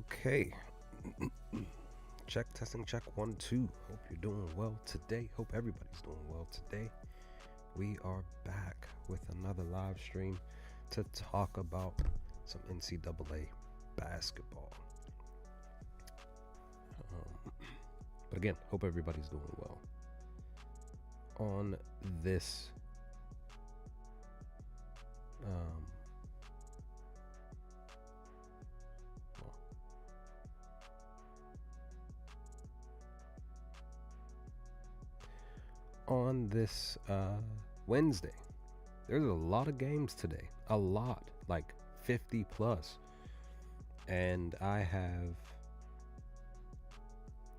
Okay. Check, testing, check, 1, 2. Hope you're doing well today. Hope everybody's doing well today. We are back with another live stream to talk about some NCAA basketball. But again, hope everybody's doing well. On this Wednesday, there's a lot of games today. A lot, like 50 plus. And I have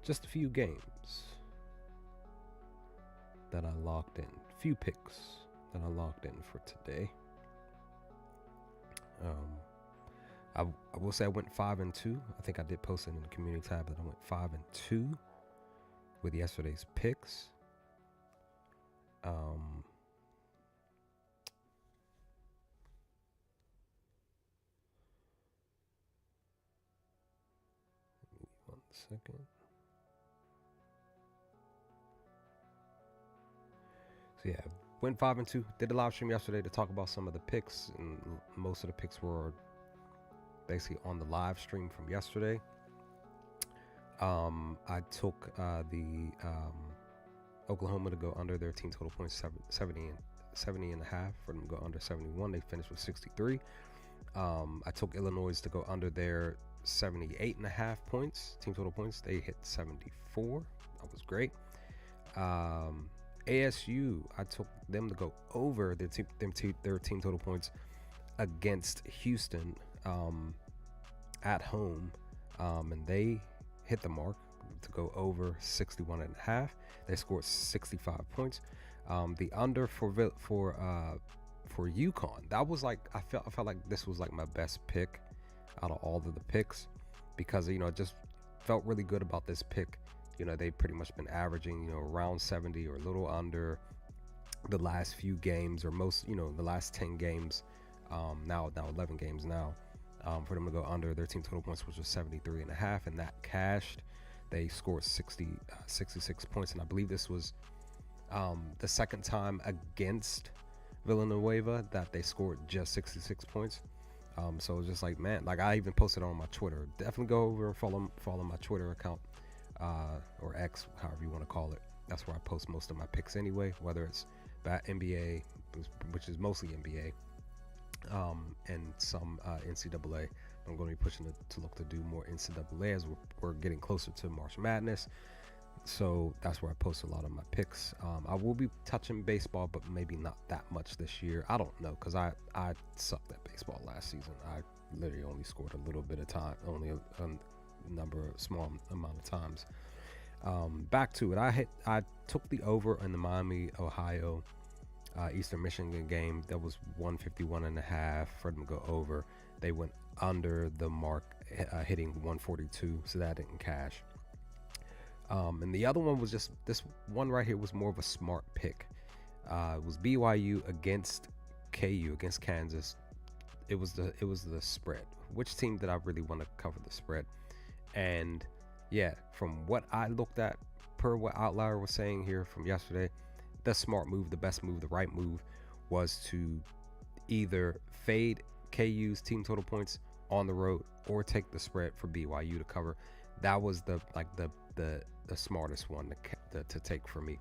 just a few games that I locked in. Few picks that I locked in for today. I will say I went 5-2. I think I did post it in the community tab that I went 5-2 with yesterday's picks. Give me 1 second. So yeah, went 5-2. Did a live stream yesterday to talk about some of the picks, and most of the picks were basically on the live stream from yesterday. I took the Oklahoma to go under their team total points 70 and a half for them to go under 71. They finished with 63. I took Illinois to go under their 78 and a half points, team total points. They hit 74. That was great. ASU, I took them to go over their team total points against Houston at home, and they hit the mark to go over 61 and a half. They scored 65 points. The under for UConn, that was like I felt like this was like my best pick out of all of the picks, because it just felt really good about this pick. They've pretty much been averaging around 70 or a little under the last few games, or most the last 10 games, now 11 games now, for them to go under their team total points, which was 73 and a half, and that cashed. They scored 66 points, and I believe this was the second time against Villanueva that they scored just 66 points. So it was just like, man, like I even posted on my Twitter. Definitely go over and follow my Twitter account, or X, however you want to call it. That's where I post most of my picks anyway, whether it's NBA, which is mostly NBA, and some NCAA. I'm going to be pushing to look to do more NCAA as we're getting closer to March Madness. So that's where I post a lot of my picks. I will be touching baseball, but maybe not that much this year. I don't know, because I sucked at baseball last season. I literally only scored a little bit of time, only a small amount of times. Back to it. I took the over in the Miami, Ohio, Eastern Michigan game. That was 151 and a half for them to go over. They went under the mark, hitting 142, so that didn't cash. And the other one was just this one right here was more of a smart pick. It was BYU against KU, against Kansas. It was the spread. Which team did I really want to cover the spread? And yeah, from what I looked at, per what Outlier was saying here from yesterday, the smart move, the best move, the right move was to either fade KU's team total points on the road or take the spread for BYU to cover. That was the smartest one to take for me.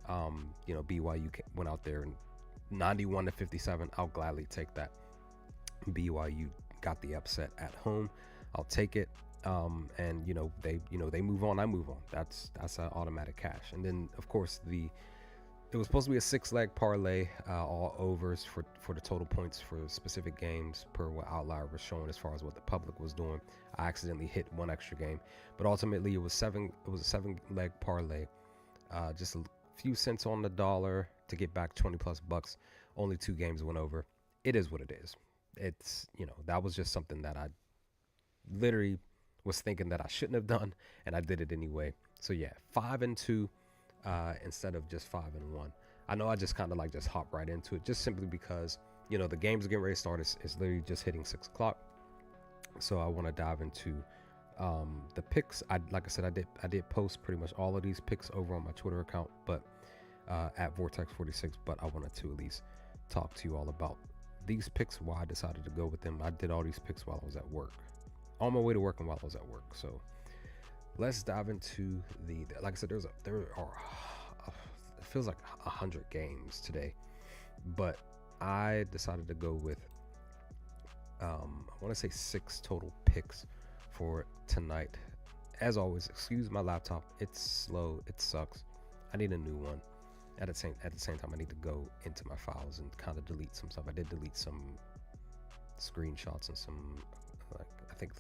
BYU went out there and 91-57. I'll gladly take that. BYU got the upset at home. I'll take it. And they move on, I move on. That's an automatic cash. And then of course it was supposed to be a 6-leg parlay, all overs for the total points for specific games, per what Outlier was showing as far as what the public was doing. I accidentally hit one extra game, but ultimately it was a 7-leg parlay, just a few cents on the dollar to get back 20 plus bucks. Only 2 games went over. It is what it is. It's that was just something that I literally was thinking that I shouldn't have done, and I did it anyway. So yeah, 5-2 instead of just 5-1. I know I just kind of like just hop right into it, just simply because the games are getting ready to start. It's literally just hitting 6 o'clock, so I want to dive into The picks, like I said, I did post pretty much all of these picks over on my Twitter account, but at Vortex46. But I wanted to at least talk to you all about these picks, why I decided to go with them. I did all these picks while I was at work, on my way to work and while I was at work. So let's dive into like I said, there are it feels like 100 games today, but I decided to go with I want to say 6 total picks for tonight. As always, excuse my laptop, it's slow, it sucks. I need a new one. At the same time, I need to go into my files and kind of delete some stuff. I did delete some screenshots and some, like, I think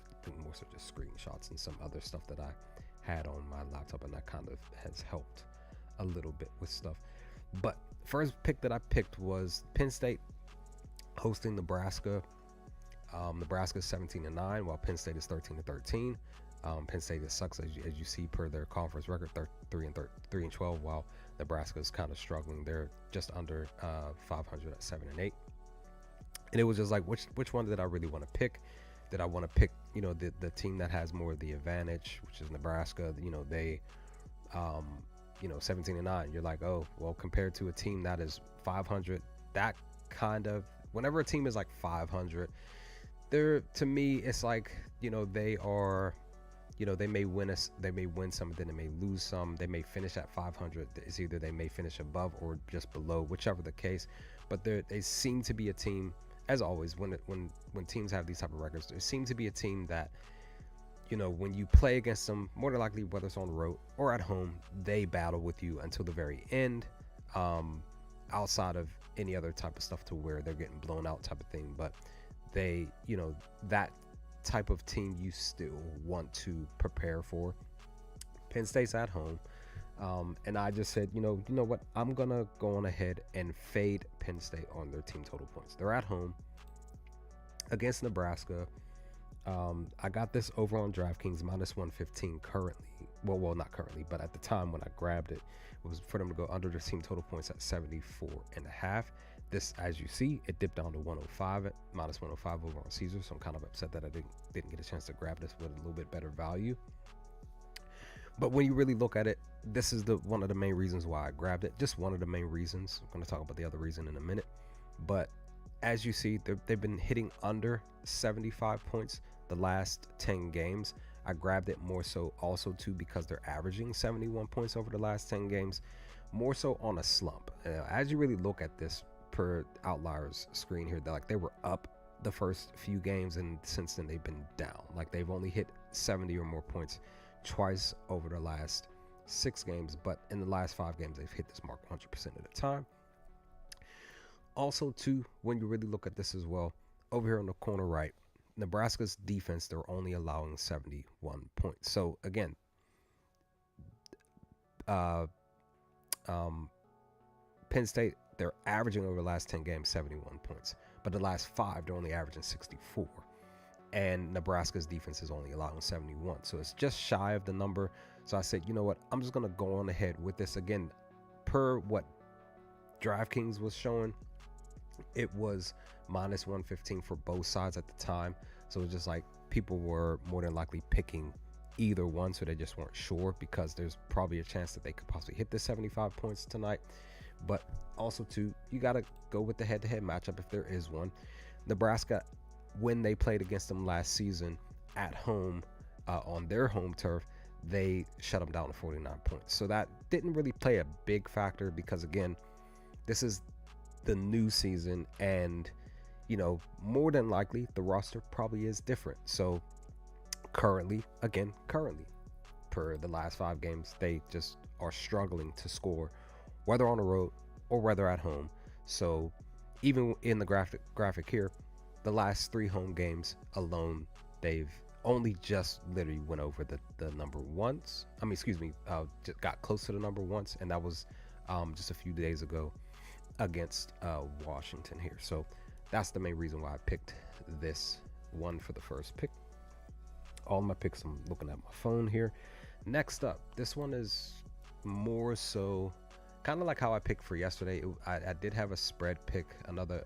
more so just screenshots and some other stuff that I had on my laptop, and that kind of has helped a little bit with stuff. But first pick that I picked was Penn State hosting Nebraska. Nebraska is 17-9, while Penn State is 13-13. Penn State sucks, as you see, per their conference record, 3-12, while Nebraska is kind of struggling. They're just under 500 at 7-8. And it was just like, which one did I really want to pick? Did I want to pick, the team that has more of the advantage, which is Nebraska? They, 17-9. You're like, oh, well, compared to a team that is 500, that kind of, whenever a team is like 500, to me, it's like, they are, they may win some, then they may lose some. They may finish at 500. It's either they may finish above or just below, whichever the case. But they seem to be a team, as always, when teams have these type of records, there seems to be a team that, when you play against them, more than likely, whether it's on the road or at home, they battle with you until the very end, outside of any other type of stuff to where they're getting blown out type of thing. But they, that type of team you still want to prepare for. Penn State's at home, and I just said, you know what, I'm gonna go on ahead and fade Penn State on their team total points. They're at home against Nebraska. I got this over on DraftKings -115 currently. Well, not currently, but at the time when I grabbed it, it was for them to go under their team total points at 74.5. This, as you see, it dipped down to 105 at -105 over on Caesar. So I'm kind of upset that I didn't get a chance to grab this with a little bit better value. But when you really look at it, this is one of the main reasons why I grabbed it. Just one of the main reasons. I'm going to talk about the other reason in a minute. But as you see, they've been hitting under 75 points the last 10 games. I grabbed it more so also too because they're averaging 71 points over the last 10 games, more so on a slump. As you really look at this per Outliers screen here, they were up the first few games, and since then they've been down. Like, they've only hit 70 or more points twice over the last 6 games, but in the last 5 games they've hit this mark 100% of the time. Also too, when you really look at this as well, over here on the corner right, Nebraska's defense, they're only allowing 71 points. So again, Penn State, they're averaging over the last 10 games 71 points, but the last 5 they're only averaging 64, and Nebraska's defense is only allowing 71, so it's just shy of the number. So I said, you know what, I'm just gonna go on ahead with this. Again, per what DraftKings was showing, it was -115 for both sides at the time. So it was just like people were more than likely picking either one, so they just weren't sure, because there's probably a chance that they could possibly hit the 75 points tonight. But also too, you got to go with the head-to-head matchup if there is one. Nebraska, when they played against them last season at home, on their home turf, they shut them down to 49 points. So that didn't really play a big factor, because again, this is the new season, and more than likely the roster probably is different. So currently, per the last 5 games, they just are struggling to score, whether on the road or whether at home. So even in the graphic here, the last 3 home games alone, they've only just literally went over the number once. Just got close to the number once, and that was just a few days ago against Washington here. So that's the main reason why I picked this one for the first pick. All my picks, I'm looking at my phone here. Next up, this one is more so kind of like how I picked for yesterday. I did have a spread pick, another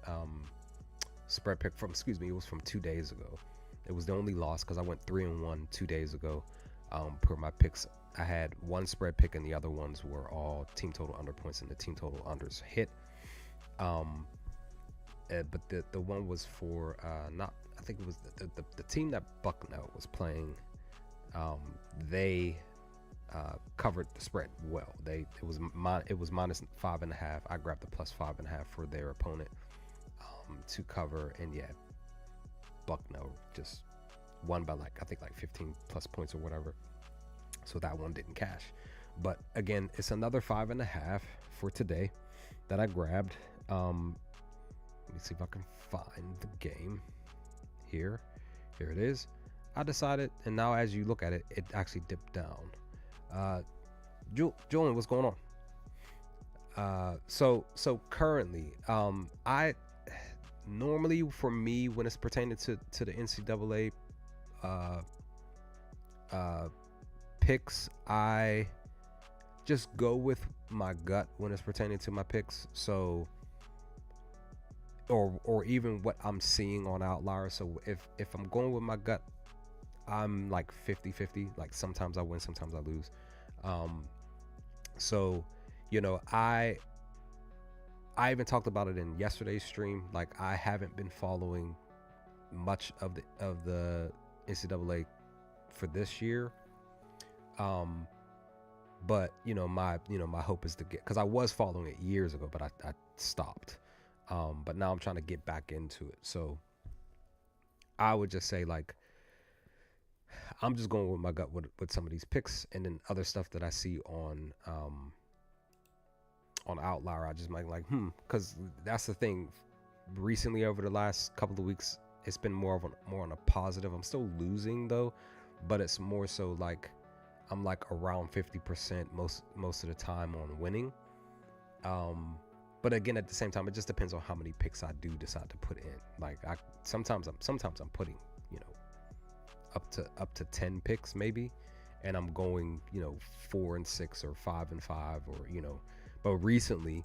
spread pick from, it was from 2 days ago. It was the only loss because I went 3-1 2 days ago. Per my picks, I had one spread pick and the other ones were all team total under points, and the team total unders hit. But the one was for not, I think it was the team that Bucknell was playing. They covered the spread well. It was minus 5.5. I grabbed the plus 5.5 for their opponent to cover, and yeah, Bucknell just won by I think 15 plus points or whatever. So that one didn't cash. But again, it's another 5.5 for today that I grabbed. Let me see if I can find the game here. Here it is. I decided, and now as you look at it, it actually dipped down. Julian, what's going on? So currently, I normally, for me, when it's pertaining to the NCAA picks, I just go with my gut when it's pertaining to my picks. So or even what I'm seeing on Outlier. So if I'm going with my gut, I'm like 50-50. Like sometimes I win, sometimes I lose. So I even talked about it in yesterday's stream. Like I haven't been following much of the NCAA for this year. But my hope is to get, because I was following it years ago, but I stopped. But now I'm trying to get back into it. So I would just say, like, I'm just going with my gut with some of these picks, and then other stuff that I see on Outlier, I just might because that's the thing. Recently, over the last couple of weeks, it's been more on a positive. I'm still losing though, but it's more so like I'm like around 50% most of the time on winning. But again, at the same time, it just depends on how many picks I do decide to put in. Like sometimes I'm putting up to 10 picks maybe, and I'm going 4 and 6 or 5 and 5 or But recently,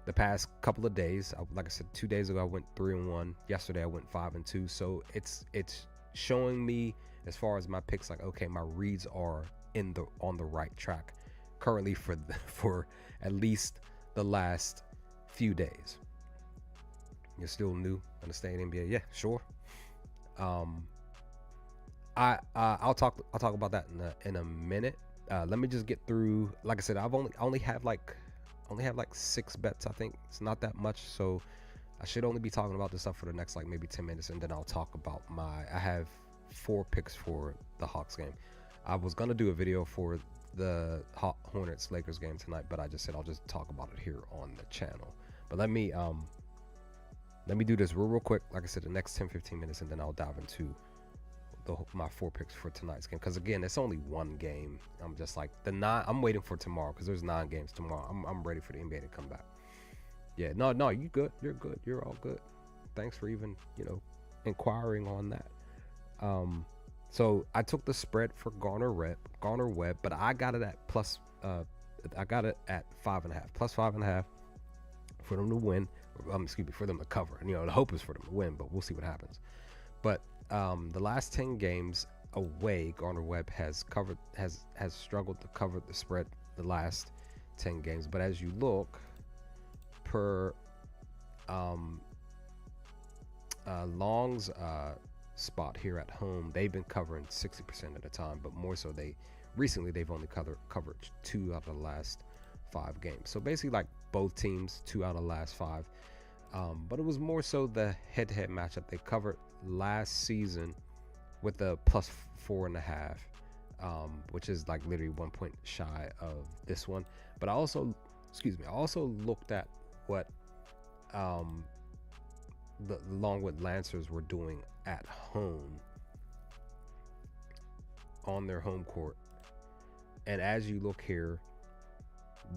the past couple of days, like I said, 2 days ago I went 3-1. Yesterday I went 5 and 2. So it's showing me, as far as my picks, like, okay, my reads are on the right track currently for at least the last few days. You're still new in the state NBA? Yeah, sure. I'll talk about that in a minute. Let me just get through. Like I said, I've only have like 6 bets. I think it's not that much, so I should only be talking about this stuff for the next like maybe 10 minutes, and then I'll talk about I have 4 picks for the Hawks game. I was gonna do a video for the Hornets Lakers game tonight, but I just said I'll just talk about it here on the channel. But let me do this real quick. Like I said, the next 10-15 minutes, and then I'll dive into my 4 picks for tonight's game, because again, it's only one game. I'm just like I'm waiting for tomorrow, because there's 9 games tomorrow. I'm ready for the NBA to come back. Yeah, no, you good. You're good. You're all good. Thanks for even inquiring on that. So I took the spread for Garner Webb, but I got it at I got it at 5.5, plus 5.5 for them to win. For them to cover. The hope is for them to win, but we'll see what happens. But the last 10 games away, Garner Webb has struggled to cover the spread the last 10 games. But as you look per Long's spot here at home, they've been covering 60% of the time, but more so they've only covered 2 out of the last 5 games. So basically, like, both teams 2 out of the last 5. But it was more so the head-to-head matchup they covered last season with a plus 4.5, which is like literally 1 point shy of this one. But I also looked at what the Longwood Lancers were doing at home on their home court, and as you look here,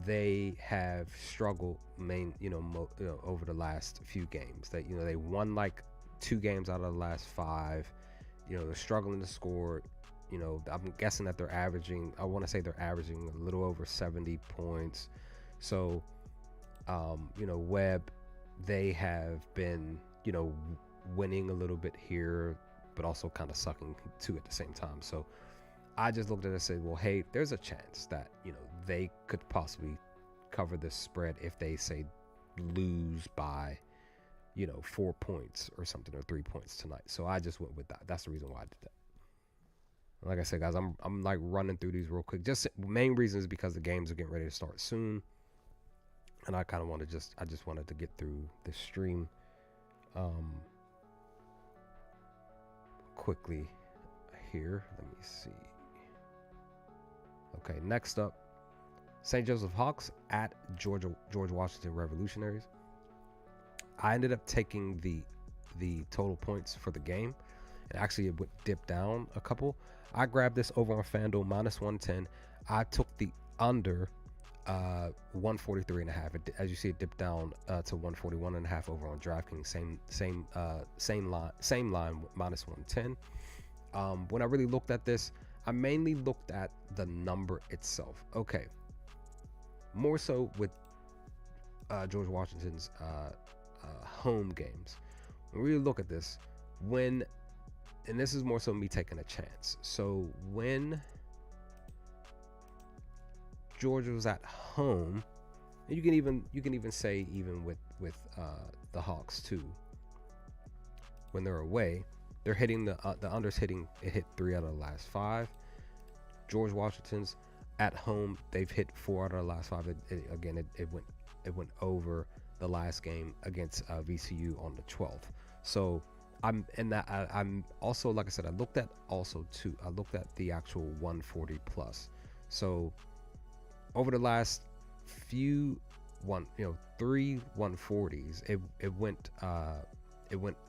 they have struggled over the last few games. That they won like 2 games out of the last 5. They're struggling to score. I'm guessing that they're averaging, I want to say they're averaging a little over 70 points. So Webb, they have been winning a little bit here, but also kind of sucking too at the same time. So I just looked at it and said, well, hey, there's a chance that, they could possibly cover this spread if they say lose by, 4 points or something, or 3 points tonight. So I just went with that. That's the reason why I did that. Like I said, guys, I'm like running through these real quick. Just main reason is because the games are getting ready to start soon, and I kind of want to I just wanted to get through this stream quickly here. Let me see. Okay, next up, St. Joseph Hawks at George Washington Revolutionaries. I ended up taking the total points for the game, and actually it would dip down a couple. I grabbed this over on FanDuel -110. I took the under 143.5. As you see, it dipped down to 141.5 over on DraftKings. Same line -110. When I really looked at this, I mainly looked at the number itself. Okay, more so with George Washington's home games. When we really look at this, and this is more so me taking a chance. So when Georgia was at home, and you can even say even with the Hawks too, when they're away, they're hitting the unders hit 3 out of the last 5. George Washington's at home, they've hit 4 out of the last 5. It went over the last game against VCU on the 12th. So I'm also, like I said, I looked at the actual 140 plus. So over the last few 3 140s, it went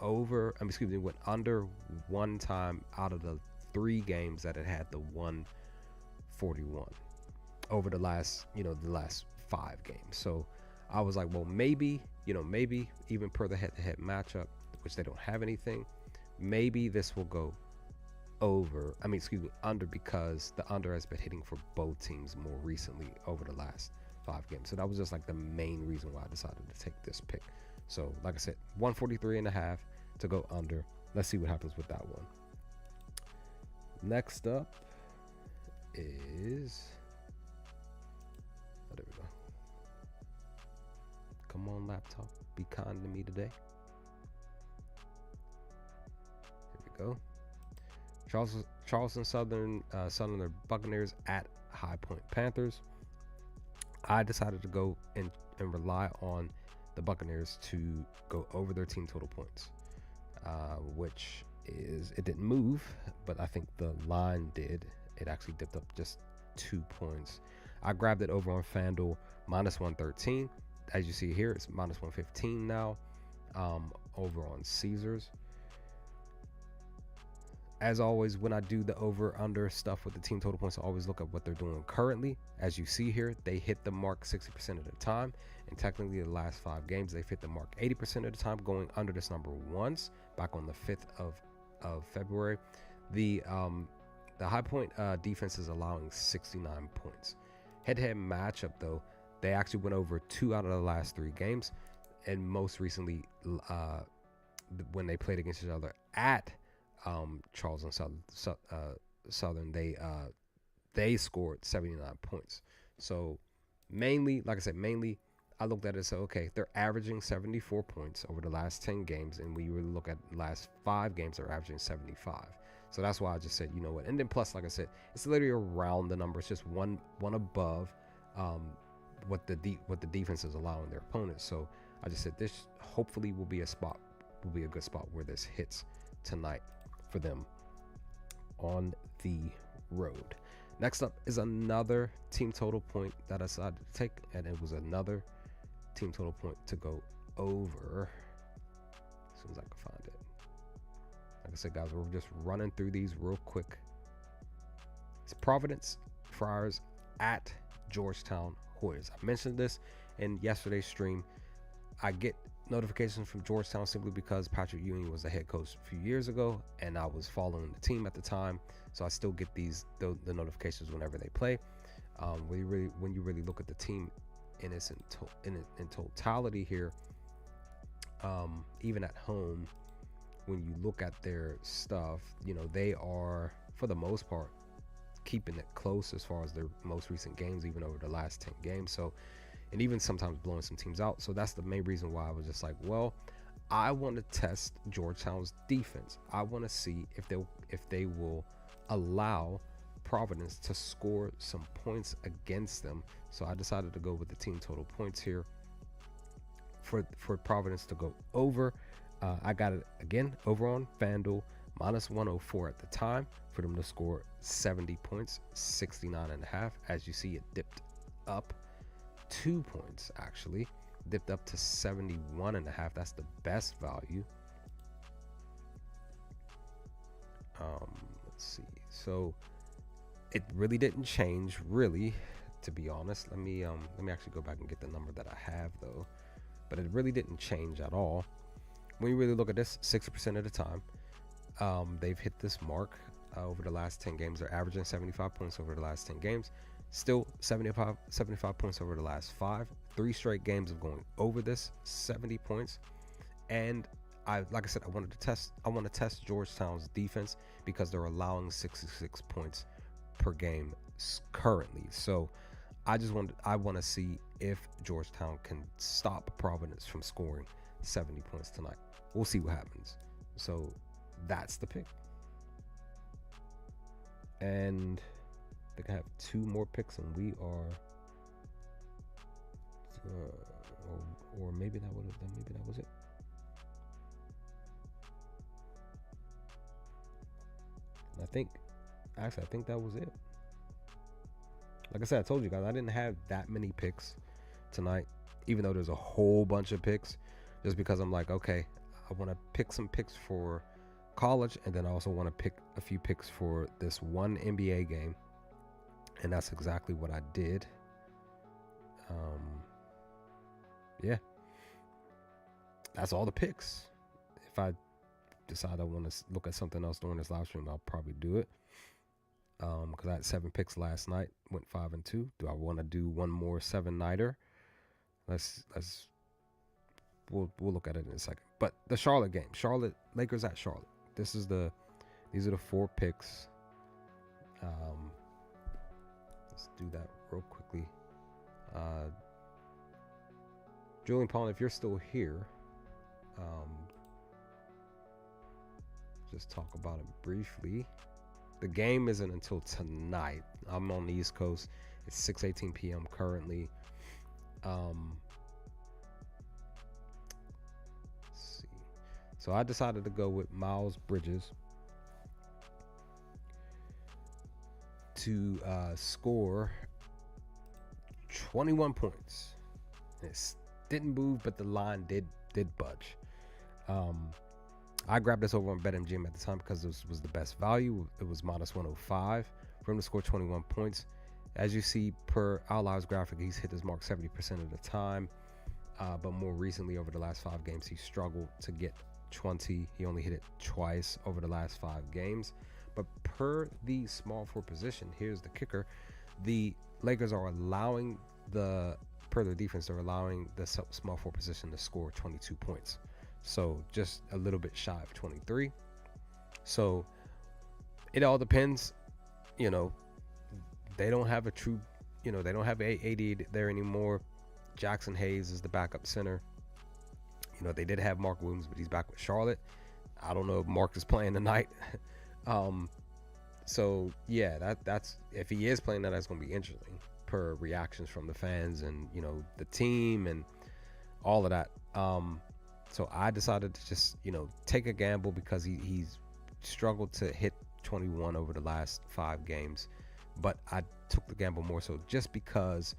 over. It went under one time out of the 3 games that it had the 141 over the last 5 games. So I was like, well, maybe even per the head-to-head matchup, which they don't have anything, maybe this will go under, because the under has been hitting for both teams more recently over the last 5 games. So that was just like the main reason why I decided to take this pick. So like I said, 143.5 to go under. Let's see what happens with that one. Next up is, there we go. Come on, laptop, be kind to me today. Here we go. Charleston Southern Buccaneers at High Point Panthers. I decided to go and rely on the Buccaneers to go over their team total points, which is, it didn't move, but I think the line did. It actually dipped up just 2 points. I grabbed it over on FanDuel -113. As you see here, it's -115 now over on Caesars. As always, when I do the over-under stuff with the team total points, I always look at what they're doing currently. As you see here, they hit the mark 60% of the time, and technically the last 5 games, they've hit the mark 80% of the time, going under this number once, back on the 5th of February. The High Point defense is allowing 69 points. Head-to-head matchup, though, they actually went over 2 out of the last 3 games, and most recently, when they played against each other at Charleston Southern, they scored 79 points. So mainly, like I said, I looked at it and said, okay, they're averaging 74 points over the last 10 games, and when you really look at the last 5 games, they're averaging 75. So that's why I just said, you know what, and then plus, like I said, it's literally around the number. It's just one above what the defense is allowing their opponents. So I just said this hopefully will be a good spot where this hits tonight for them on the road. Next up is another team total point that I decided to take, and it was another team total point to go over as soon as I can find it. Like I said, guys, we're just running through these real quick. It's Providence Friars at Georgetown Hoyas. I mentioned this in yesterday's stream. I get notifications from Georgetown simply because Patrick Ewing was the head coach a few years ago, and I was following the team at the time, so I still get the notifications whenever they play. When you really look at the team in totality here, even at home, when you look at their stuff, you know, they are, for the most part, keeping it close as far as their most recent games, even over the last 10 games. So, and even sometimes blowing some teams out. So that's the main reason why I was just like, well, I want to test Georgetown's defense. I want to see if they will allow Providence to score some points against them. So I decided to go with the team total points here for Providence to go over. I got it again over on FanDuel, minus 104 at the time, for them to score 70 points, 69.5. As you see, it dipped up 2 points, actually dipped up to 71.5. That's the best value. Let's see. So it really didn't change, really, to be honest. Let me actually go back and get the number that I have, though. But it really didn't change at all. When you really look at this, 60% of the time, they've hit this mark over the last 10 games. They're averaging 75 points over the last 10 games. Still 75 points over the last 5. 3 straight games of going over this 70 points. And like I said, I want to test Georgetown's defense because they're allowing 66 points per game currently. So I want to see if Georgetown can stop Providence from scoring 70 points tonight. We'll see what happens. So that's the pick. And I think I have 2 more picks, and we are or maybe that was it. I think that was it. Like I said, I told you guys I didn't have that many picks tonight, even though there's a whole bunch of picks, just because I'm like, okay, I want to pick some picks for college, and then I also want to pick a few picks for this one NBA game, and that's exactly what I did. Yeah, that's all the picks. If I decide I want to look at something else during this live stream, I'll probably do it. Because I had 7 picks last night, went 5-2. Do I want to do one more 7-nighter? We'll look at it in a second. But the Charlotte game, Lakers at Charlotte. These are the 4 picks. Let's do that real quickly. Julian Paul, if you're still here, just talk about it briefly. The game isn't until tonight. I'm on the East Coast. It's 6:18 p.m. currently. Let's see. So I decided to go with Miles Bridges to score 21 points. It didn't move, but the line did budge. I grabbed this over on BetMGM at the time because this was the best value. It was minus 105 for him to score 21 points. As you see per Outliers graphic, he's hit this mark 70% of the time. But more recently, over the last 5 games, he struggled to get 20. He only hit it twice over the last 5 games. But per the small forward position, here's the kicker. The Lakers are allowing per their defense, they're allowing the small forward position to score 22 points. So just a little bit shy of 23. So it all depends. You know, they don't have a true, they don't have AD there anymore. Jackson Hayes is the backup center. They did have Mark Williams, but he's back with Charlotte. I don't know if Mark is playing tonight. So yeah, that's if he is playing, that's going to be interesting per reactions from the fans and the team and all of that. So I decided to just take a gamble because he's struggled to hit 21 over the last 5 games, but I took the gamble more so just because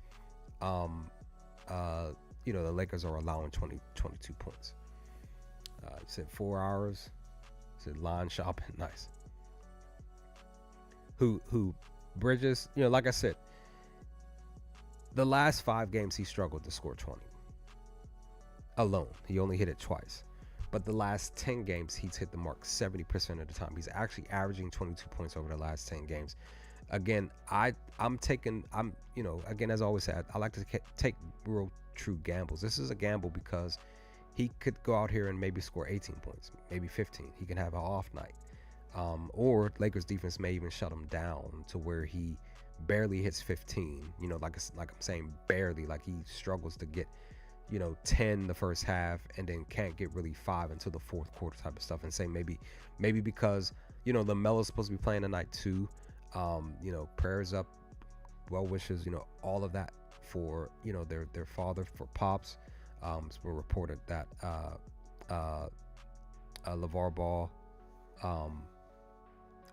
the Lakers are allowing 22 points. It said 4 hours. It said line shopping. Nice. Who Bridges, like I said, the last 5 games he struggled to score 20 alone. He only hit it twice. But the last 10 games, he's hit the mark 70% of the time. He's actually averaging 22 points over the last 10 games. Again, again, as I always said, I like to take real true gambles. This is a gamble because he could go out here and maybe score 18 points, maybe 15. He can have an off night. Or Lakers defense may even shut him down to where he barely hits 15. You know, like I'm saying, barely. Like he struggles to get, 10 the first half, and then can't get really 5 until the fourth quarter type of stuff. And say maybe because LaMelo's supposed to be playing tonight too. Prayers up, well wishes, all of that for their father, for Pops. It's been reported that LeVar Ball, I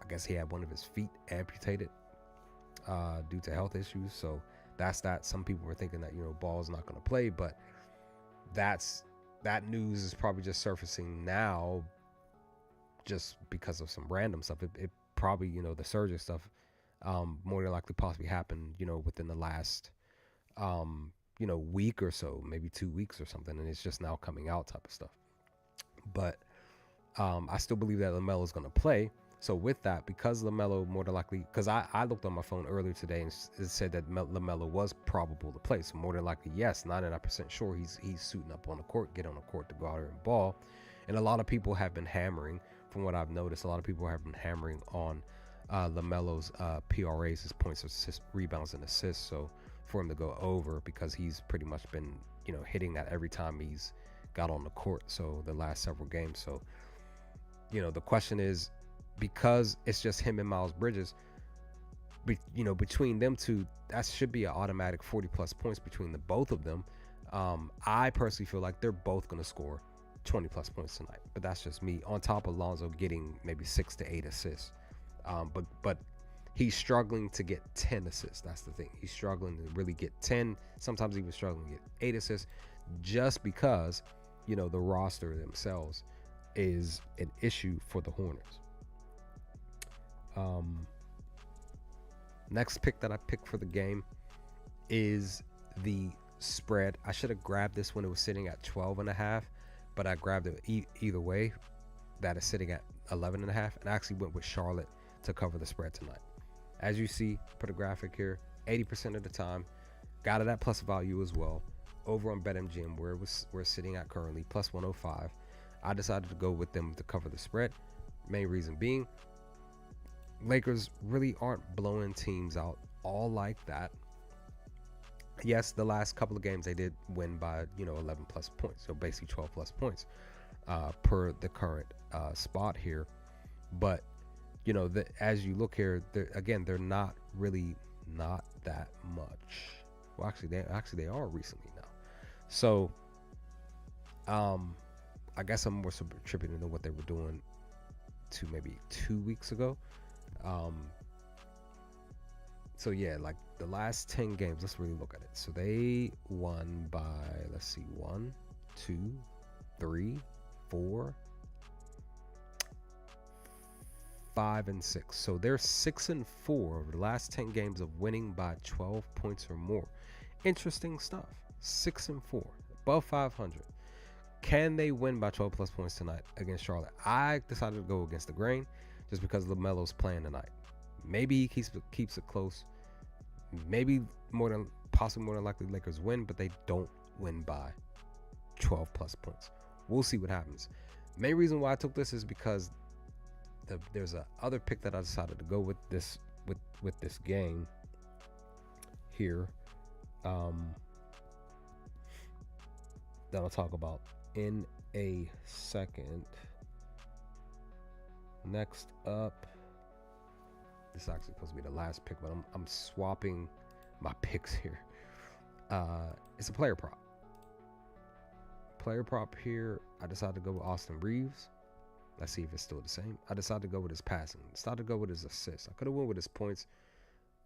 guess he had one of his feet amputated due to health issues. So that's that. Some people were thinking that Ball's not going to play, but that news is probably just surfacing now, just because of some random stuff. It probably the surgery stuff more than likely possibly happened within the last week or so, maybe 2 weeks or something, and it's just now coming out type of stuff. But I still believe that LaMelo is going to play. So with that, because LaMelo more than likely, because I looked on my phone earlier today and it said that LaMelo was probable to play. So more than likely, yes, 99% sure he's suiting up on the court, get on the court to go out here and ball. And a lot of people have been hammering, from what I've noticed, a lot of people have been hammering on LaMelo's PRAs, his points, assists, rebounds, and assists. So for him to go over, because he's pretty much been hitting that every time he's got on the court. So the last several games. So the question is, because it's just him and Miles Bridges, between them two, that should be an automatic 40 plus points between the both of them. I personally feel like they're both going to score 20 plus points tonight, but that's just me, on top of Lonzo getting maybe 6 to 8 assists. But he's struggling to get 10 assists. That's the thing. He's struggling to really get 10. Sometimes he was struggling to get 8 assists, just because the roster themselves is an issue for the Hornets. Next pick that I picked for the game is the spread. I should have grabbed this when it was sitting at 12.5, but I grabbed it either way. That is sitting at 11.5, and I actually went with Charlotte to cover the spread tonight. As you see, put a graphic here, 80% of the time, got it at plus value as well. Over on BetMGM, where we're sitting at currently, plus 105. I decided to go with them to cover the spread. Main reason being, Lakers really aren't blowing teams out all like that. Yes, the last couple of games they did win by 11 plus points, so basically 12 plus points per the current spot here. But as you look here, they're not really not that much. Well, actually they are recently now. So I guess I'm more attributing to what they were doing to maybe 2 weeks ago. So yeah, like the last 10 games, let's really look at it. So they won by, let's see, 1, 2, 3, 4, 5, and 6. So they're 6-4 over the last 10 games of winning by 12 points or more. Interesting stuff. 6-4, above 500. Can they win by 12 plus points tonight against Charlotte? I decided to go against the grain, just because LaMelo's playing tonight. Maybe he keeps it close. Maybe possibly more than likely Lakers win, but they don't win by 12 plus points. We'll see what happens. Main reason why I took this is because there's a other pick that I decided to go with this game here, that I'll talk about in a second. Next up, this is actually supposed to be the last pick, but I'm swapping my picks here. It's a player prop. Player prop here, I decided to go with Austin Reeves. Let's see if it's still the same. I decided to go with his passing. I decided to go with his assists. I could have went with his points.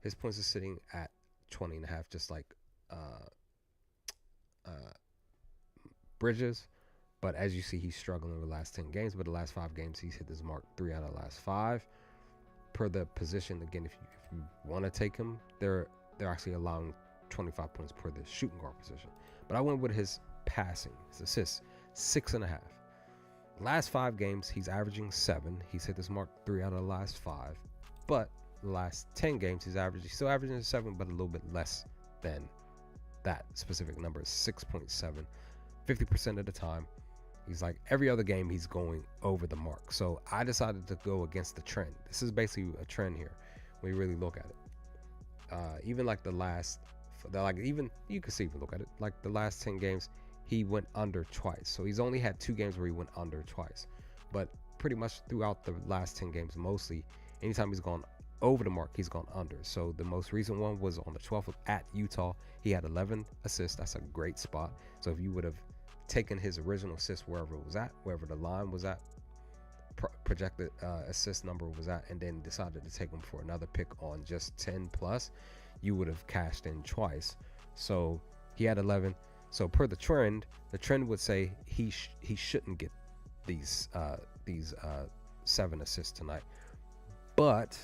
His points are sitting at 20.5, just like Bridges. But as you see, he's struggling over the last 10 games. But the last 5 games, he's hit this mark 3 out of the last 5. Per the position, again, if you want to take him, they're actually allowing 25 points per the shooting guard position. But I went with his passing, his assists, 6.5. Last 5 games, he's averaging 7. He's hit this mark 3 out of the last 5. But the last 10 games, he's still averaging 7, but a little bit less than that specific number, 6.7. 50% of the time. He's like every other game he's going over the mark. So I decided to go against the trend. This is basically a trend here when you really look at it. Even like even you can see if you look at it, like the last 10 games, he went under twice. So he's only had 2 games where he went under twice. But pretty much throughout the last 10 games, mostly, anytime he's gone over the mark, he's gone under. So the most recent one was on the 12th at Utah. He had 11 assists. That's a great spot. So if you would have taken his original assist wherever it was at, wherever the line was at, projected assist number was at, and then decided to take him for another pick on just 10 plus, you would have cashed in twice. So he had 11. So per the trend would say he shouldn't get these 7 assists tonight. But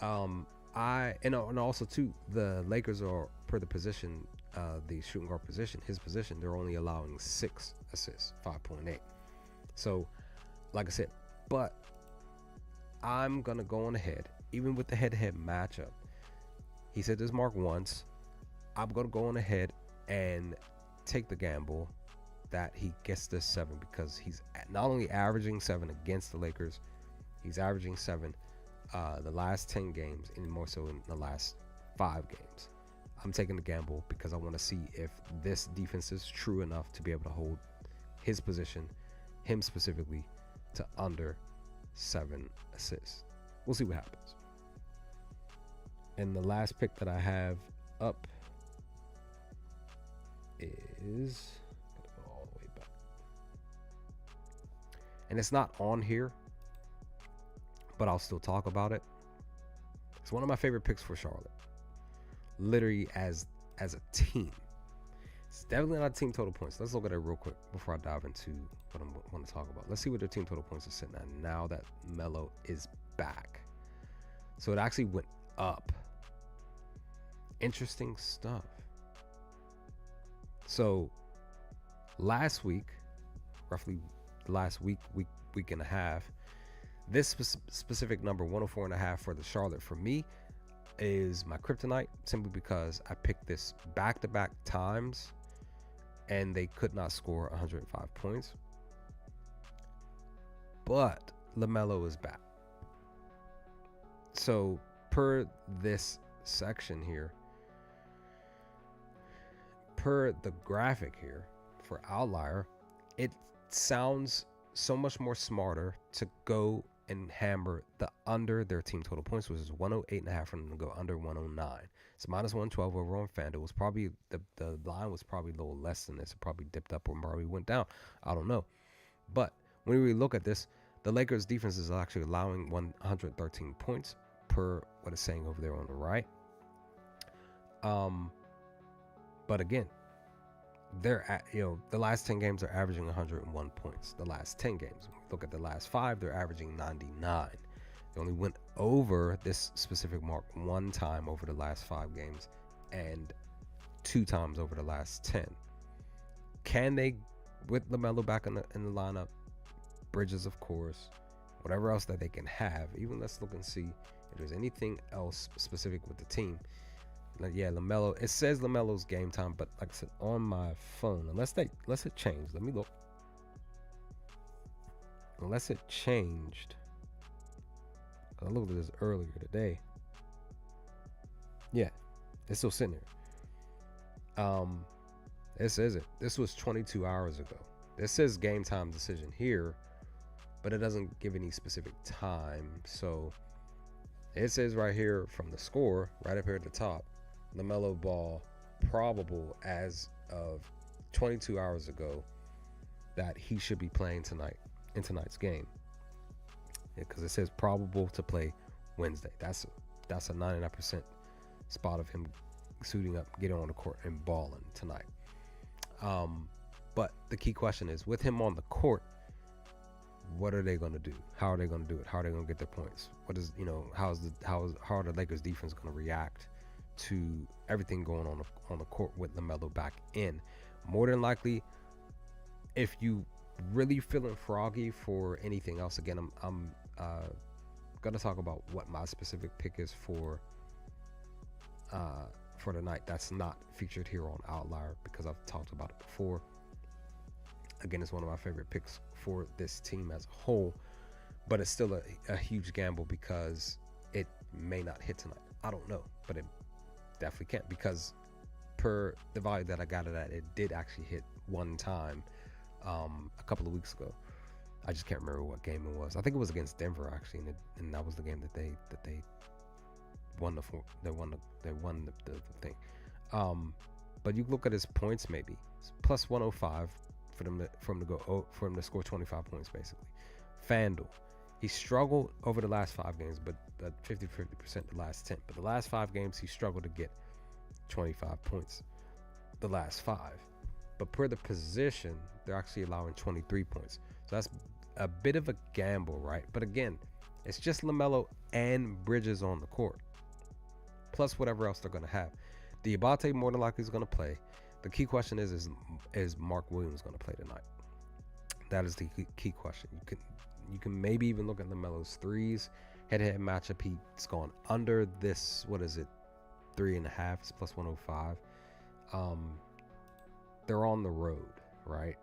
and also too, the Lakers are, per the position, the shooting guard position, his position, they're only allowing 6 assists, 5.8. So like I said, but I'm gonna go on ahead, even with the head-to-head matchup. He said this mark once. I'm gonna go on ahead and take the gamble that he gets this 7, because he's not only averaging 7 against the Lakers, he's averaging 7 the last 10 games, and more so in the last 5 games. I'm taking the gamble because I want to see if this defense is true enough to be able to hold his position, him specifically, to under 7 assists. We'll see what happens. And the last pick that I have up is, gotta go all the way back, and it's not on here, but I'll still talk about it. It's one of my favorite picks for Charlotte, literally as a team. It's definitely not team total points. Let's look at it real quick before I dive into what I want to talk about. Let's see what their team total points are sitting at now that Melo is back. So it actually went up. Interesting stuff. So last week, roughly the last week and a half, this specific number, 104.5 for the Charlotte, for me, is my kryptonite, simply because I picked this back-to-back times and they could not score 105 points. But LaMelo is back. So per this section here, per the graphic here for Outlier, it sounds so much more smarter to go and hammer the under their team total points, which is 108.5 for them to go under 109. It's minus 112 over on FanDuel. It was probably the line was probably a little less than this. It probably dipped up or probably went down. I don't know. But when we look at this, the Lakers defense is actually allowing 113 points per what it's saying over there on the right. But again, they're at, the last 10 games are averaging 101 points. The last 10 games. When we look at the last 5, they're averaging 99. They only went over this specific mark 1 time over the last 5 games and 2 times over the last 10. Can they, with LaMelo back in the lineup, Bridges, of course, whatever else that they can have, even let's look and see if there's anything else specific with the team. Like, yeah, LaMelo, it says LaMelo's game time, but like I said, on my phone, unless it changed, let me look. Unless it changed, I looked at this earlier today. Yeah, it's still sitting here. It says it. This was 22 hours ago. This says game time decision here, but it doesn't give any specific time. So it says right here from the score, right up here at the top, LaMelo Ball probable as of 22 hours ago that he should be playing tonight in tonight's game, because it says probable to play Wednesday. That's a 99% spot of him suiting up, getting on the court and balling tonight. But the key question is, with him on the court, what are they going to do? How are they going to do it? How are they going to get their points? What is, how are the Lakers defense going to react to everything going on the court with LaMelo back in? More than likely, if you really feeling froggy for anything else, again, I'm gonna talk about what my specific pick is for the night. That's not featured here on Outlier because I've talked about it before. Again, it's one of my favorite picks for this team as a whole, but it's still a huge gamble because it may not hit tonight. I don't know, but it definitely can't, because per the value that I got it at, it did actually hit one time a couple of weeks ago. I just can't remember what game it was. I think it was against Denver actually, and that was the game that they won the thing. But you look at his points, maybe it's plus 105 for him to score 25 points basically. FanDuel, he struggled over the last 5 games, but 50% the last 10. But the last 5 games he struggled to get 25 points. The last 5. But per the position, they're actually allowing 23 points. So that's a bit of a gamble, right? But again, it's just LaMelo and Bridges on the court, plus whatever else they're going to have. Diabate more than likely is going to play. The key question is Mark Williams going to play tonight? That is the key question. You can maybe even look at LaMelo's threes. Head-to-head matchup, he's gone under this, 3.5, it's plus 105. They're on the road, right?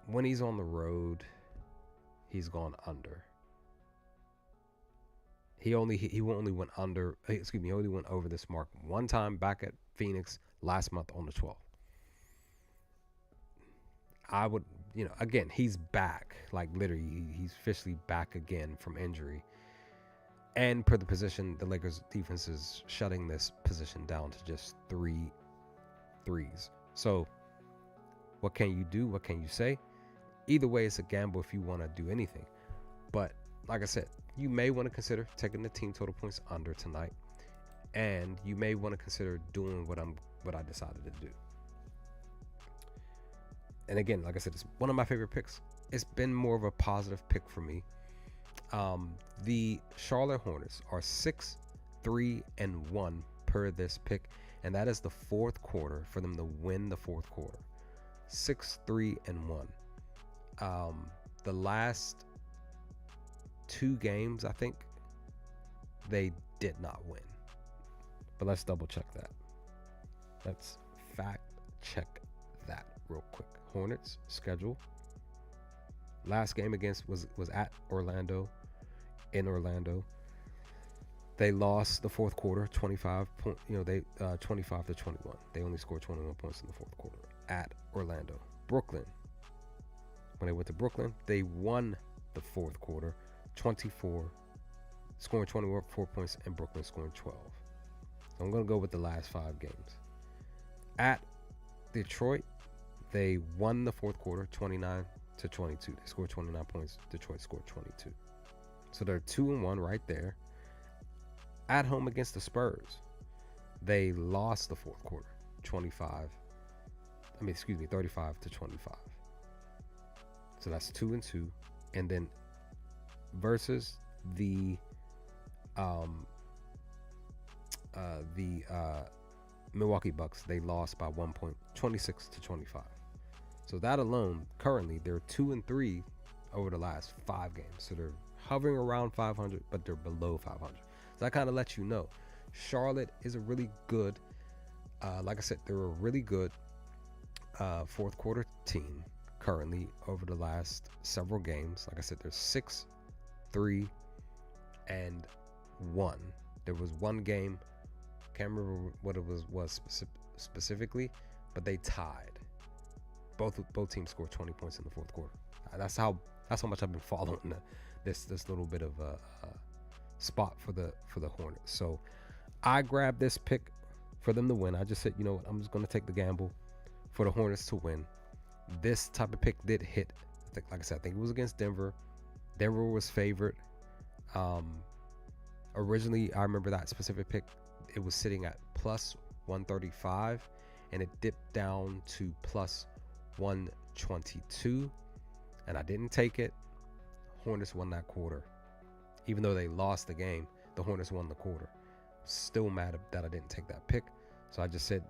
When he's on the road, he's gone under. He only went over this mark one time back at Phoenix last month on the 12th. I would, again, he's back. Like literally, he's officially back again from injury. And per the position, the Lakers defense is shutting this position down to just 3 threes. So what can you do? What can you say? Either way, it's a gamble if you want to do anything. But like I said, you may want to consider taking the team total points under tonight, and you may want to consider doing what I decided to do. And again, like I said, it's one of my favorite picks. It's been more of a positive pick for me. The Charlotte Hornets are 6-3-1 per this pick, and that is the fourth quarter for them to win the fourth quarter. 6-3-1. The last 2 games, I think, they did not win. But let's double check that. Let's fact check that real quick. Hornets schedule. Last game against was at Orlando, in Orlando. They lost the fourth quarter, 25 to 21. They only scored 21 points in the fourth quarter at Orlando. Brooklyn. When they went to Brooklyn, they won the fourth quarter, scoring 24 points, and Brooklyn scoring 12. So I'm going to go with the last 5 games. At Detroit, they won the fourth quarter, 29-22. They scored 29 points. Detroit scored 22. So they're 2-1 right there. At home against the Spurs, they lost the fourth quarter, 35-25. So that's 2-2. And then versus the Milwaukee Bucks, they lost by 1 point, 26-25. So that alone, currently they're 2-3 over the last 5 games. So they're hovering around 500, but they're below 500. So that kind of lets you know Charlotte is a really good, like I said, they're a really good fourth quarter team currently over the last several games. Like I said, they're 6-3-1. There was one game, can't remember what it was specifically, but they tied. Both teams scored 20 points in the fourth quarter. That's how much I've been following this little bit of a spot for the Hornets. So I grabbed this pick for them to win. I just said, you know what, I'm just going to take the gamble for the Hornets to win. This type of pick did hit. Like I said, I think it was against Denver. Denver was favored. Originally, I remember that specific pick. It was sitting at plus 135, and it dipped down to plus 122, and I didn't take it. Hornets won that quarter. Even though they lost the game, the Hornets won the quarter. Still mad that I didn't take that pick. So I just said,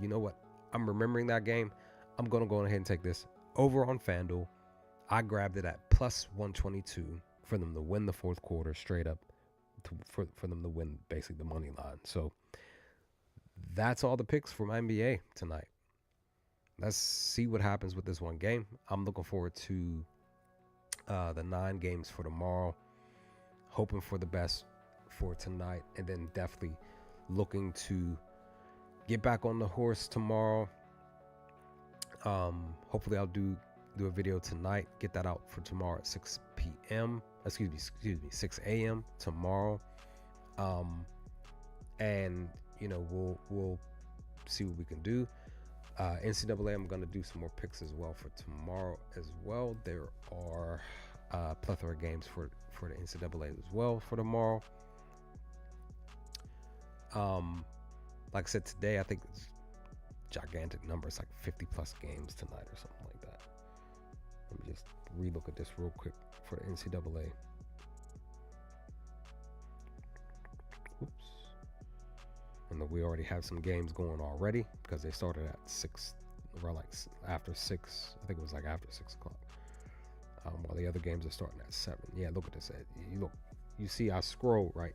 you know what? I'm remembering that game. I'm going to go ahead and take this over on FanDuel. I grabbed it at plus 122 for them to win the fourth quarter straight up, for them to win basically the money line. So that's all the picks from NBA tonight. let's see what happens with this one game. I'm looking forward to the 9 games for tomorrow, hoping for the best for tonight, and then definitely looking to get back on the horse tomorrow. Hopefully I'll do a video tonight, get that out for tomorrow at 6 p.m. Excuse me, 6 a.m. tomorrow. And you know, we'll see what we can do. NCAA, I'm gonna do some more picks as well for tomorrow as well. There are a plethora of games for the NCAA as well for tomorrow. Like I said, today I think it's gigantic numbers, like 50 plus games tonight or something like that. Let me just relook at this real quick for the NCAA. Oops. And we already have some games going already because they started at 6, around like after 6. I think it was like after 6 o'clock. While the other games are starting at 7. Yeah, look at this. You see, I scroll right.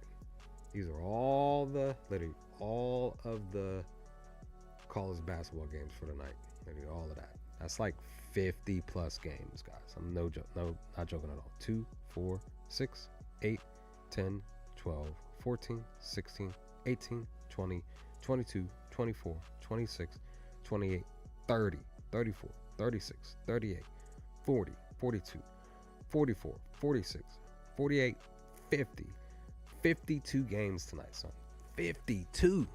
These are literally all of the college basketball games for the night. Literally all of that. That's like 50 plus games, guys. I'm not joking at all. 2, 4, 6, 8, 10, 12, 14, 16, 18, 20, 22, 24, 26, 28, 30, 34, 36, 38, 40, 42, 44, 46, 48, 50. 52 games tonight, son. 52.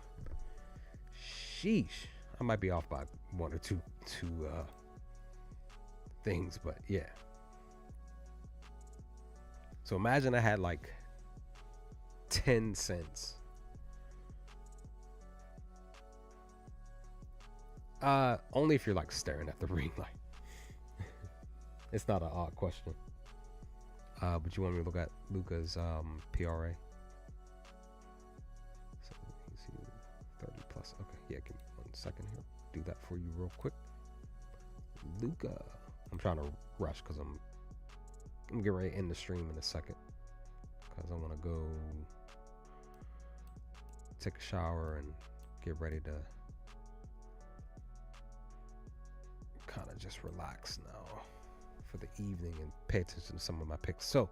Sheesh. I might be off by 1 or 2 things, but yeah. So imagine I had like 10 cents. Only if you're like staring at the ring light. It's not an odd question. But you want me to look at Luka's PRA? So you see 30 plus. Okay, yeah, give me 1 second here. Do that for you real quick. Luka. I'm trying to rush because I'm getting ready to end the stream in a second. Because I want to go take a shower and get ready to kind of just relax now for the evening and pay attention to some of my picks. So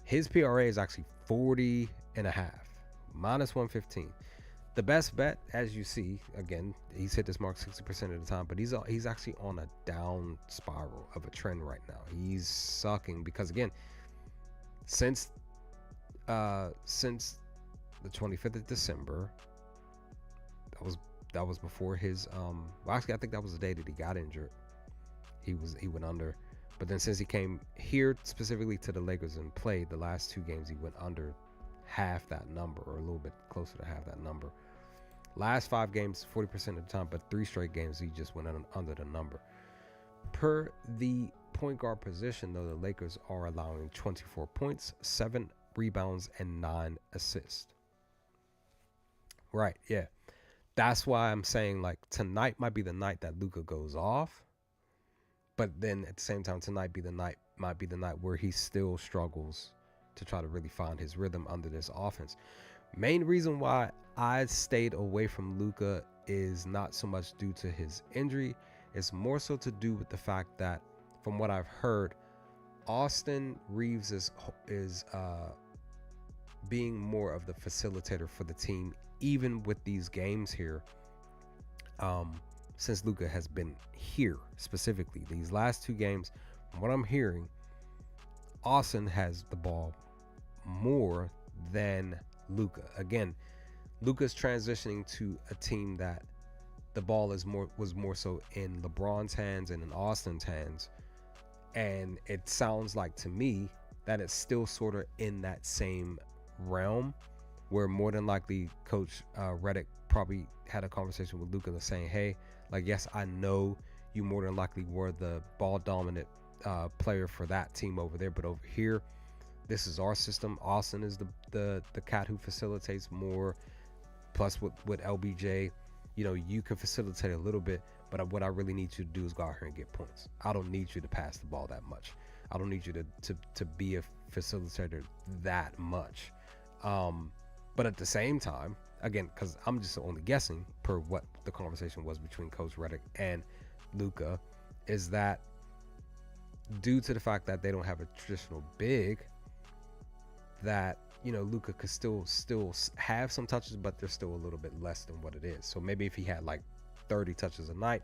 his PRA is actually 40 and a half, minus 115. The best bet, as you see, again, he's hit this mark 60% of the time, but he's actually on a down spiral of a trend right now. He's sucking because, again, since the 25th of December, that was before his well, actually I think that was the day that he got injured. He went under, but then since he came here specifically to the Lakers and played the last 2 games, he went under half that number, or a little bit closer to half that number. Last 5 games, 40% of the time, but 3 straight games he just went under the number. Per the point guard position, though, the Lakers are allowing 24 points, 7 rebounds, and 9 assists. Right, yeah. That's why I'm saying, like, tonight might be the night that Luka goes off. But then at the same time, tonight might be the night where he still struggles to try to really find his rhythm under this offense. Main reason why I stayed away from Luka is not so much due to his injury. It's more so to do with the fact that, from what I've heard, Austin Reeves is being more of the facilitator for the team, even with these games here. Since Luka has been here specifically, these last 2 games, from what I'm hearing, Austin has the ball more than Luka. Again, Luka's transitioning to a team that the ball was more so in LeBron's hands and in Austin's hands, and it sounds like to me that it's still sort of in that same realm, where more than likely Coach Redick probably had a conversation with Luka saying, hey, like, yes, I know you more than likely were the ball dominant player for that team over there, but over here, this is our system. Austin is the cat who facilitates more. Plus with LBJ, you know, you can facilitate a little bit, but what I really need you to do is go out here and get points. I don't need you to pass the ball that much. I don't need you to be a facilitator that much. But at the same time, again, because I'm just only guessing per what the conversation was between Coach Reddick and Luka, is that due to the fact that they don't have a traditional big, that Luka could still have some touches, but they're still a little bit less than what it is. So maybe if he had like 30 touches a night,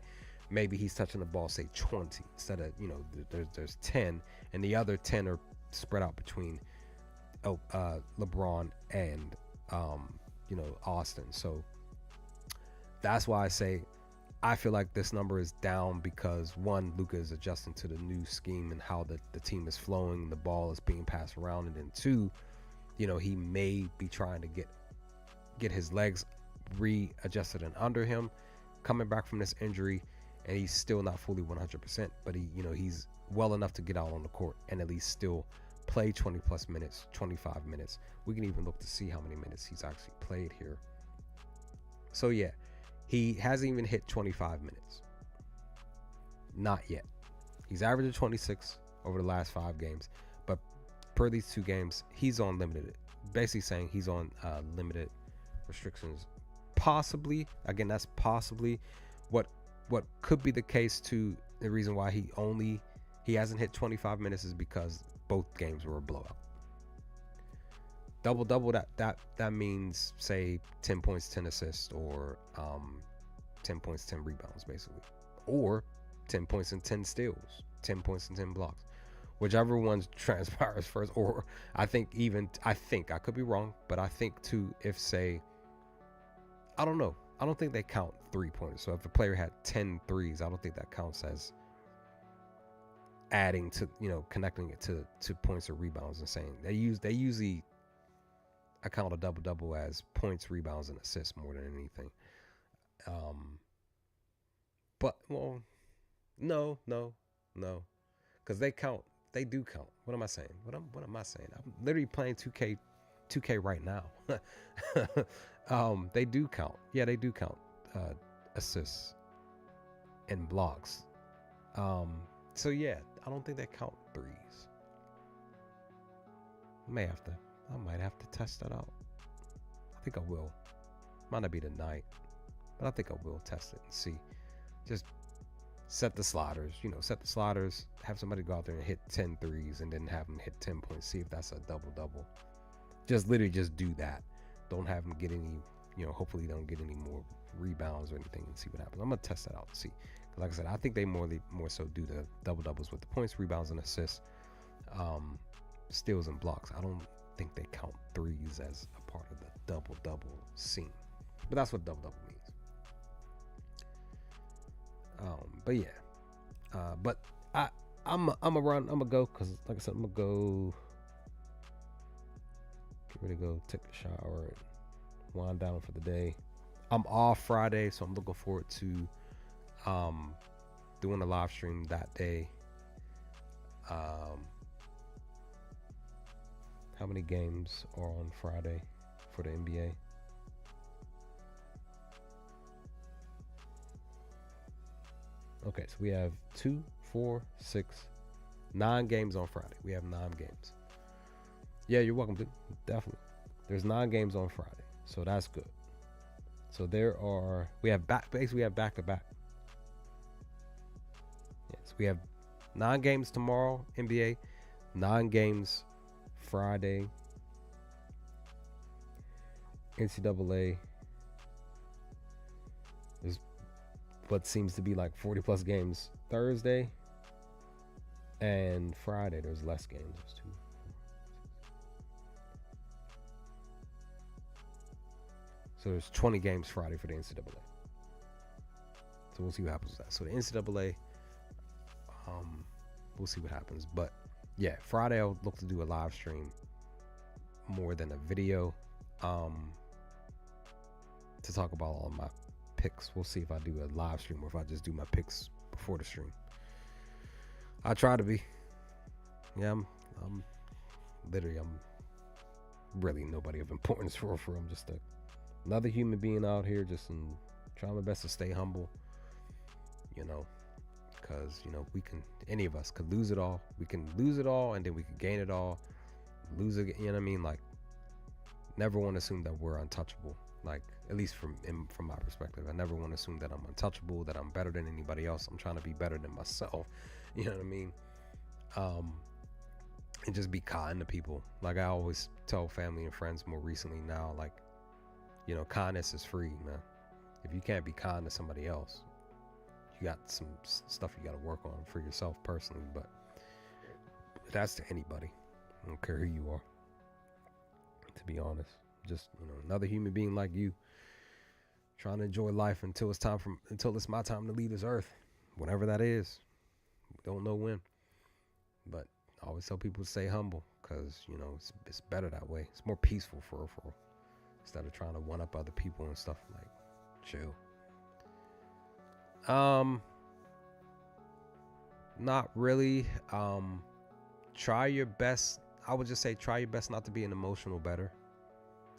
maybe he's touching the ball, say 20 instead of there's 10, and the other 10 are spread out between LeBron and Austin. So that's why I say I feel like this number is down because, one, Luka is adjusting to the new scheme and how the team is flowing, the ball is being passed around, and then two, he may be trying to get his legs readjusted and under him coming back from this injury, and he's still not fully 100%, but he's well enough to get out on the court and at least still play 20 plus minutes, 25 minutes. We can even look to see how many minutes he's actually played here. So yeah, he hasn't even hit 25 minutes. Not yet. He's averaging 26 over the last 5 games, but per these 2 games, he's on limited. Basically saying he's on limited restrictions. Possibly, again, that's possibly what could be the case too. The reason why he hasn't hit 25 minutes is because both games were a blowout. Double, that means, say, 10 points, 10 assists, or 10 points, 10 rebounds, basically. Or 10 points and 10 steals, 10 points and 10 blocks. Whichever one transpires first. Or I think, I could be wrong, but I think too, if, say, I don't know. I don't think they count 3-pointers. So if a player had 10 threes, I don't think that counts as adding to, connecting it to points or rebounds, and saying they usually account a double as points, rebounds, and assists more than anything. But no, because they do count. What am I saying? What am I saying? I'm literally playing 2K right now. They do count. Yeah, they do count assists and blocks. So yeah, I don't think they count threes. I might have to test that out. I think I will. Might not be tonight, but I think I will test it and see. Just set the sliders, have somebody go out there and hit 10 threes and then have them hit 10 points. See if that's a double. Just literally just do that. Don't have them get any, hopefully they don't get any more rebounds or anything, and see what happens. I'm going to test that out and see. Like I said, I think they more so do the double-doubles with the points, rebounds, and assists, steals, and blocks. I don't think they count threes as a part of the double-double scene. But that's what double-double means. But yeah. But I'm going to go, because like I said, I'm going to go get ready to go take a shower and wind down for the day. I'm off Friday, so I'm looking forward to doing a live stream that day. How many games are on Friday for the NBA? Okay, so we have 2, 4, 6, 9 games on Friday. We have 9 games. Yeah, you're welcome to. Definitely. There's 9 games on Friday, so that's good. So we have back-to-back. Yes, we have 9 games tomorrow, NBA, 9 games Friday, NCAA. There's what seems to be like 40 plus games Thursday, and Friday there's less games. There's 2. So there's 20 games Friday for the NCAA. So we'll see what happens with that. So the NCAA, we'll see what happens. But yeah, Friday I'll look to do a live stream more than a video, to talk about all of my picks. We'll see if I do a live stream or if I just do my picks before the stream. I try to be. Yeah, I'm really nobody of importance for. I'm just another human being out here, just trying my best to stay humble, because any of us could lose it all. We can lose it all, and then we could gain it all, lose it. You know what I mean? Like, never want to assume that we're untouchable. Like, at least from my perspective, I never want to assume that I'm untouchable, that I'm better than anybody else. I'm trying to be better than myself. You know what I mean? And just be kind to people. Like I always tell family and friends more recently now, like, you know, kindness is free, man. If you can't be kind to somebody else, you got some stuff you got to work on for yourself personally. But that's to anybody. I don't care who you are, to be honest. Just, you know, another human being like you, trying to enjoy life until it's my time to leave this earth, whenever that is. We don't know when, but I always tell people to stay humble, because, you know, it's better that way. It's more peaceful for real, instead of trying to one up other people and stuff. Like, chill. Not really. Try your best. I would just say try your best not to be an emotional better.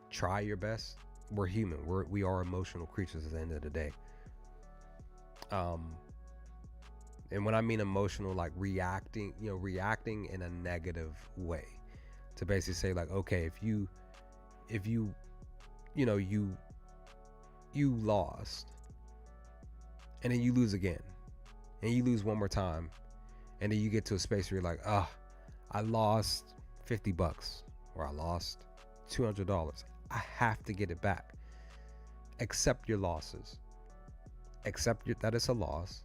Try your best. We're human. We are emotional creatures at the end of the day. And when I mean emotional, like reacting in a negative way, to basically say like, okay, if you lost, and then you lose again, and you lose one more time, and then you get to a space where you're like, I lost $50 or I lost $200. I have to get it back. Accept your losses. That it's a loss.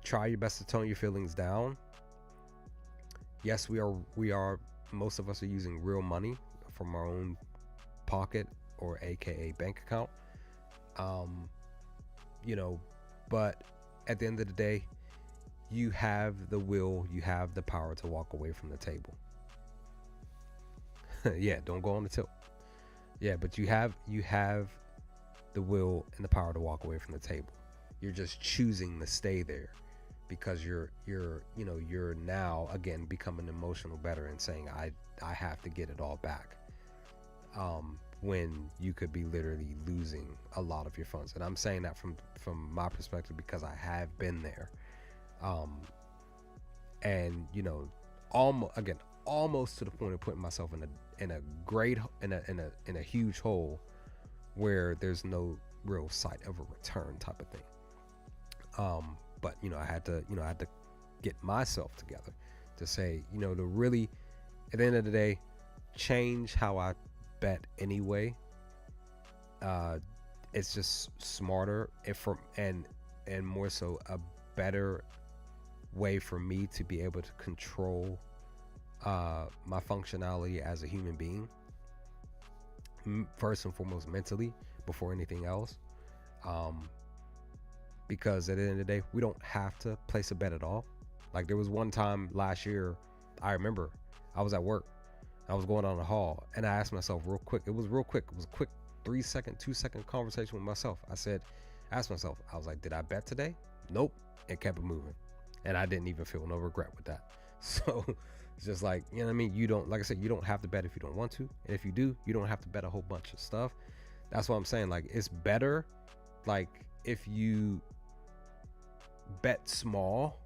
Try your best to tone your feelings down. Yes, we are most of us are using real money from our own pocket, or AKA bank account. But at the end of the day, you have the will, you have the power to walk away from the table. Yeah, don't go on the tilt. Yeah, but you have the will and the power to walk away from the table. You're just choosing to stay there because you're now again becoming emotional better and saying I have to get it all back. When you could be literally losing a lot of your funds. And I'm saying that from my perspective because I have been there. And almost to the point of putting myself in a huge hole where there's no real sight of a return type of thing. But I had to get myself together to say, to really, at the end of the day, change how I bet anyway. It's just smarter and more so a better way for me to be able to control my functionality as a human being, first and foremost mentally, before anything else. Because at the end of the day, we don't have to place a bet at all. Like there was one time last year, I remember I was at work, I was going down the hall, and I asked myself real quick. It was a quick 2-second conversation with myself. Asked myself, I was like, did I bet today? Nope. And kept it moving. And I didn't even feel no regret with that. So it's just like, you know what I mean? You don't, like I said, you don't have to bet if you don't want to. And if you do, you don't have to bet a whole bunch of stuff. That's what I'm saying. Like, it's better, like, if you bet small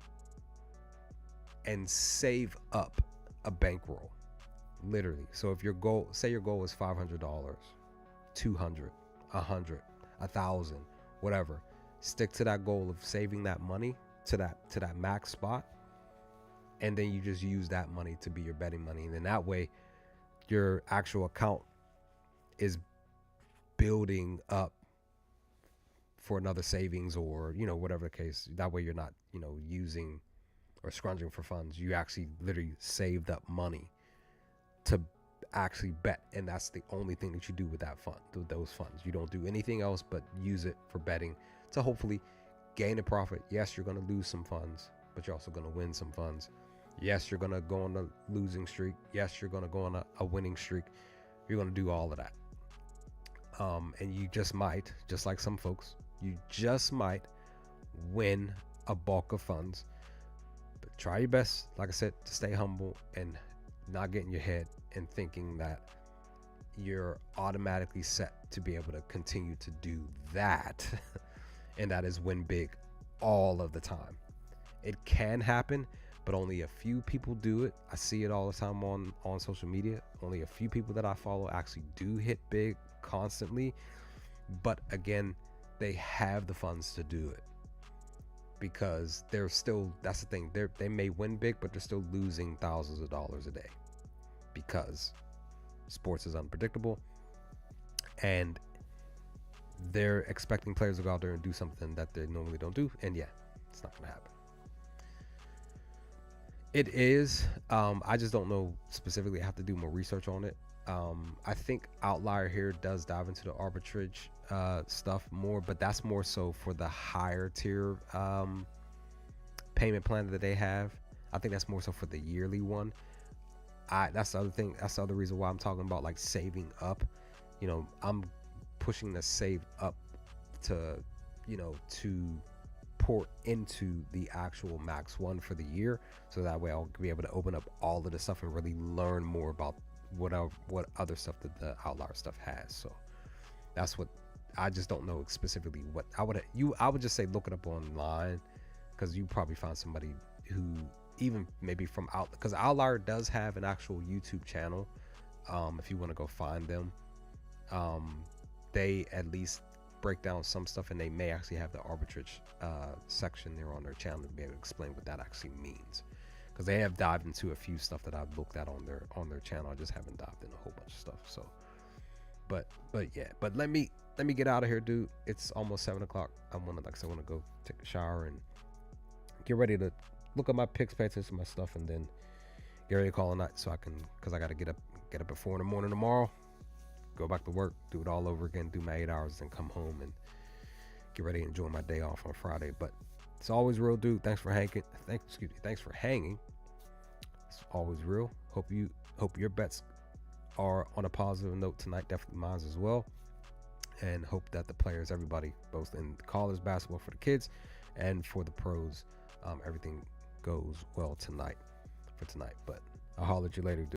and save up a bankroll. Literally. So if your goal, say your goal is $500, $200, $100, $1,000, whatever, stick to that goal of saving that money to that max spot, and then you just use that money to be your betting money, and then that way your actual account is building up for another savings, or whatever the case. That way you're not using or scrounging for funds. You actually literally saved up money to actually bet, and that's the only thing that you do with that fund, those funds. You don't do anything else but use it for betting to hopefully gain a profit. Yes, you're going to lose some funds, but you're also going to win some funds. Yes, you're going to go on a losing streak. Yes, you're going to go on a winning streak. You're going to do all of that. And you just might, just like some folks, you just might win a bulk of funds. But try your best, like I said, to stay humble and not get in your head and thinking that you're automatically set to be able to continue to do that. And that is win big all of the time. It can happen, but only a few people do it. I see it all the time on social media. Only a few people that I follow actually do hit big constantly, but again, they have the funds to do it, because they're still, that's the thing, they may win big, but they're still losing thousands of dollars a day, because sports is unpredictable, and they're expecting players to go out there and do something that they normally don't do, and yeah, it's not gonna happen. It is. I just don't know specifically. I have to do more research on it. I think Outlier here does dive into the arbitrage stuff more, but that's more so for the higher tier payment plan that they have. I think that's more so for the yearly one. That's the other thing. That's the other reason why I'm talking about like saving up. I'm pushing to save up to, to port into the actual Max 1 for the year, so that way I'll be able to open up all of the stuff and really learn more about what other stuff that the Outlier stuff has. So that's what I just don't know specifically what I would just say look it up online, because you probably find somebody who even maybe from because Outlier does have an actual YouTube channel. If you want to go find them, they at least break down some stuff, and they may actually have the arbitrage section there on their channel to be able to explain what that actually means, because they have dived into a few stuff that I've looked at on their channel. I just haven't dived in a whole bunch of stuff. So but yeah, but let me get out of here, dude. It's almost 7 o'clock. I want to go take a shower and get ready to look at my picks, pay attention to my stuff, and then get ready to call a night, so I can, because I got to get up at 4 in the morning tomorrow, go back to work, do it all over again, do my 8 hours, then come home and get ready to enjoy my day off on Friday. But it's always real, dude. Thanks for hanging. Thanks for hanging. It's always real. Hope your bets are on a positive note tonight. Definitely mine as well. And hope that the players, everybody, both in college basketball for the kids and for the pros, everything goes well tonight. But I'll holler at you later, dude.